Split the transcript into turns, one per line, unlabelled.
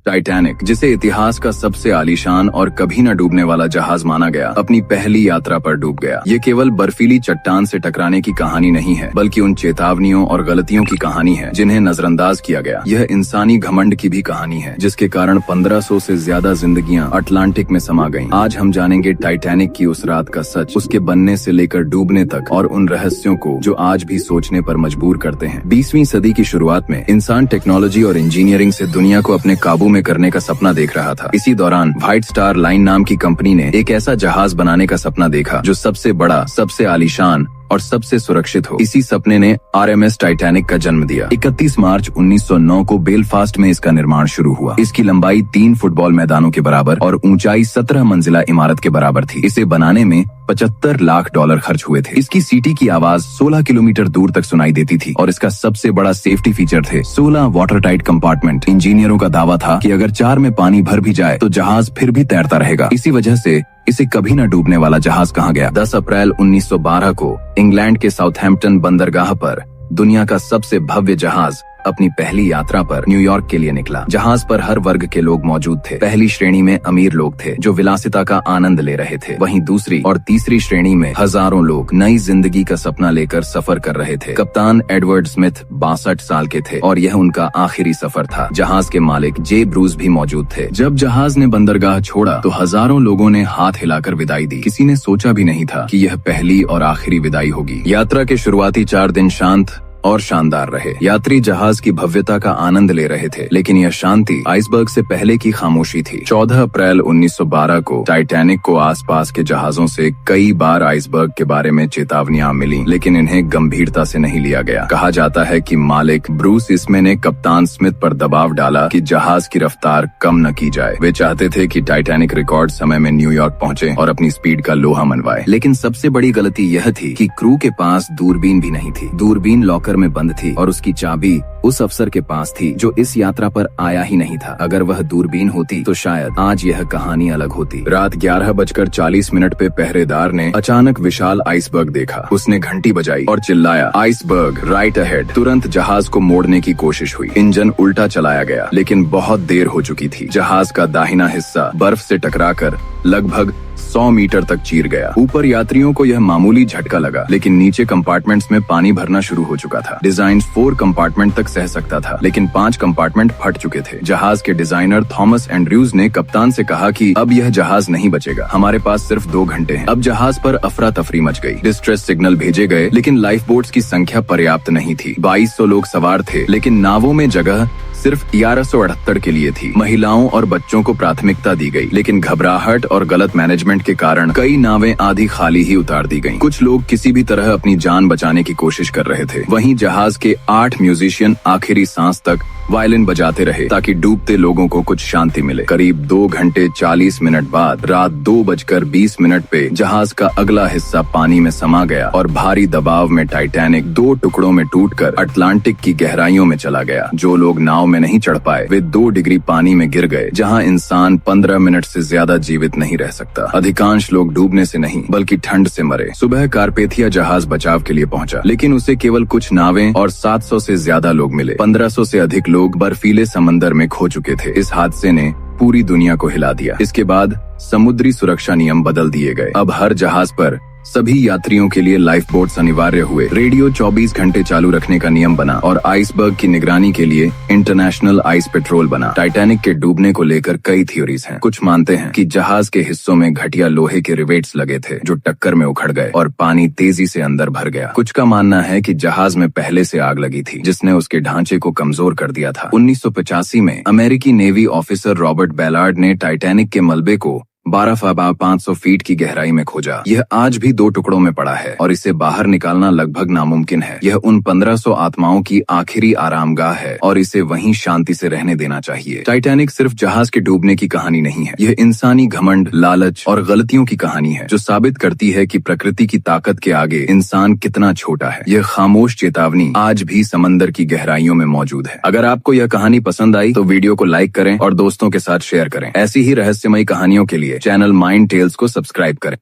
Titanic, जिसे इतिहास का सबसे आलीशान और कभी न डूबने वाला जहाज माना गया, अपनी पहली यात्रा पर डूब गया। ये केवल बर्फीली चट्टान से टकराने की कहानी नहीं है, बल्कि उन चेतावनियों और गलतियों की कहानी है जिन्हें नजरअंदाज किया गया। यह इंसानी घमंड की भी कहानी है, जिसके कारण 1500 से ज्यादा जिंदगियां अटलांटिक में समा गईं। आज हम जानेंगे टाइटैनिक की उस रात का सच, उसके बनने से लेकर डूबने तक, और उन रहस्यों को जो आज भी सोचने पर मजबूर करते हैं। 20वीं सदी की शुरुआत में इंसान टेक्नोलॉजी और इंजीनियरिंग से दुनिया को अपने काबू में करने का सपना देख रहा था। इसी दौरान व्हाइट स्टार लाइन नाम की कंपनी ने एक ऐसा जहाज बनाने का सपना देखा जो सबसे बड़ा, सबसे आलीशान और सबसे सुरक्षित हो। इसी सपने ने RMS टाइटैनिक का जन्म दिया। 31 मार्च 1909 को बेलफास्ट में इसका निर्माण शुरू हुआ। इसकी लंबाई 3 फुटबॉल मैदानों के बराबर और ऊंचाई 17 मंजिला इमारत के बराबर थी। इसे बनाने में $75 लाख खर्च हुए थे। इसकी सीटी की आवाज 16 किलोमीटर दूर तक सुनाई देती थी और इसका सबसे बड़ा सेफ्टी फीचर थे 16 वाटर टाइट कंपार्टमेंट। इंजीनियरों का दावा था कि अगर 4 में पानी भर भी जाए तो जहाज फिर भी तैरता रहेगा। इसी वजह से इसे कभी न डूबने वाला जहाज कहा गया। 10 अप्रैल 1912 को इंग्लैंड के साउथहैम्पटन बंदरगाह पर दुनिया का सबसे भव्य जहाज अपनी पहली यात्रा पर न्यूयॉर्क के लिए निकला। जहाज पर हर वर्ग के लोग मौजूद थे। पहली श्रेणी में अमीर लोग थे जो विलासिता का आनंद ले रहे थे। वहीं दूसरी और तीसरी श्रेणी में हजारों लोग नई जिंदगी का सपना लेकर सफर कर रहे थे। कप्तान एडवर्ड स्मिथ 62 साल के थे और यह उनका आखिरी सफर था। जहाज के मालिक जे ब्रूस भी मौजूद थे। जब जहाज ने बंदरगाह छोड़ा तो हजारों लोगों ने हाथ हिलाकर विदाई दी। किसी ने सोचा भी नहीं था कि यह पहली और आखिरी विदाई होगी। यात्रा के शुरुआती 4 दिन शांत और शानदार रहे। यात्री जहाज की भव्यता का आनंद ले रहे थे, लेकिन यह शांति आइसबर्ग से पहले की खामोशी थी। 14 अप्रैल 1912 को टाइटैनिक को आसपास के जहाजों से कई बार आइसबर्ग के बारे में चेतावनियां मिली, लेकिन इन्हें गंभीरता से नहीं लिया गया। कहा जाता है कि मालिक ब्रूस इसमे ने कप्तान स्मिथ पर दबाव डाला कि जहाज की रफ्तार कम न की जाए। वे चाहते थे कि टाइटैनिक रिकॉर्ड समय में न्यूयॉर्क पहुंचे और अपनी स्पीड का लोहा मनवाए। लेकिन सबसे बड़ी गलती यह थी कि क्रू के पास दूरबीन भी नहीं थी। दूरबीन लॉकर में बंद थी और उसकी चाबी उस अफसर के पास थी जो इस यात्रा पर आया ही नहीं था। अगर वह दूरबीन होती तो शायद आज यह कहानी अलग होती। रात 11:40 पे पहरेदार ने अचानक विशाल आइसबर्ग देखा। उसने घंटी बजाई और चिल्लाया, आइसबर्ग राइट अहेड। तुरंत जहाज को मोड़ने की कोशिश हुई। इंजन उल्टा चलाया गया, लेकिन बहुत देर हो चुकी थी। जहाज का दाहिना हिस्सा बर्फ से टकराकर लगभग 100 मीटर तक चीर गया। ऊपर यात्रियों को यह मामूली झटका लगा, लेकिन नीचे कंपार्टमेंट्स में पानी भरना शुरू हो चुका था। डिजाइन 4 कंपार्टमेंट तक सह सकता था, लेकिन 5 कंपार्टमेंट फट चुके थे। जहाज के डिजाइनर थॉमस एंड्रयूज ने कप्तान से कहा कि अब यह जहाज नहीं बचेगा, हमारे पास सिर्फ 2 घंटे हैं। अब जहाज पर अफरा तफरी मच गई। डिस्ट्रेस सिग्नल भेजे गए, लेकिन लाइफ बोट्स की संख्या पर्याप्त नहीं थी। 2200 लोग सवार थे, लेकिन नावों में जगह सिर्फ 1178 के लिए थी। महिलाओं और बच्चों को प्राथमिकता दी गई, लेकिन घबराहट और गलत मैनेजमेंट के कारण कई नावें आधी खाली ही उतार दी गईं। कुछ लोग किसी भी तरह अपनी जान बचाने की कोशिश कर रहे थे। वहीं जहाज के 8 म्यूजिशियन आखिरी सांस तक वायलिन बजाते रहे ताकि डूबते लोगों को कुछ शांति मिले। करीब 2 घंटे 40 मिनट बाद रात 2:20 पे जहाज का अगला हिस्सा पानी में समा गया और भारी दबाव में टाइटैनिक 2 टुकड़ों में टूटकर अटलांटिक की गहराइयों में चला गया। जो लोग नाव में नहीं चढ़ पाए वे 2 डिग्री पानी में गिर गए, जहां इंसान 15 मिनट से ज्यादा जीवित नहीं रह सकता। अधिकांश लोग डूबने से नहीं बल्कि ठंड से मरे। सुबह कारपेथिया जहाज बचाव के लिए पहुंचा, लेकिन उसे केवल कुछ नावें और 700 से ज्यादा लोग मिले। 1500 से अधिक लोग बर्फीले समंदर में खो चुके थे। इस हादसे ने पूरी दुनिया को हिला दिया। इसके बाद समुद्री सुरक्षा नियम बदल दिए गए। अब हर जहाज पर सभी यात्रियों के लिए लाइफ बोट्स अनिवार्य हुए। रेडियो 24 घंटे चालू रखने का नियम बना और आइसबर्ग की निगरानी के लिए इंटरनेशनल आइस पेट्रोल बना। टाइटैनिक के डूबने को लेकर कई थ्योरीज हैं। कुछ मानते हैं कि जहाज के हिस्सों में घटिया लोहे के रिवेट्स लगे थे जो टक्कर में उखड़ गए और पानी तेजी से अंदर भर गया। कुछ का मानना है कि जहाज में पहले से आग लगी थी जिसने उसके ढांचे को कमजोर कर दिया था। 1985 में अमेरिकी नेवी ऑफिसर रॉबर्ट बेलार्ड ने टाइटैनिक के मलबे को 12,500 फीट की गहराई में खोजा। यह आज भी 2 टुकड़ों में पड़ा है और इसे बाहर निकालना लगभग नामुमकिन है। यह उन 1500 आत्माओं की आखिरी आरामगाह है और इसे वहीं शांति से रहने देना चाहिए। टाइटैनिक सिर्फ जहाज के डूबने की कहानी नहीं है, यह इंसानी घमंड, लालच और गलतियों की कहानी है जो साबित करती है कि प्रकृति की ताकत के आगे इंसान कितना छोटा है। यह खामोश चेतावनी आज भी समंदर की गहराइयों में मौजूद है। अगर आपको यह कहानी पसंद आई तो वीडियो को लाइक करें और दोस्तों के साथ शेयर करें। ऐसी ही रहस्यमयी कहानियों के लिए चैनल माइंड टेल्स को सब्सक्राइब करें।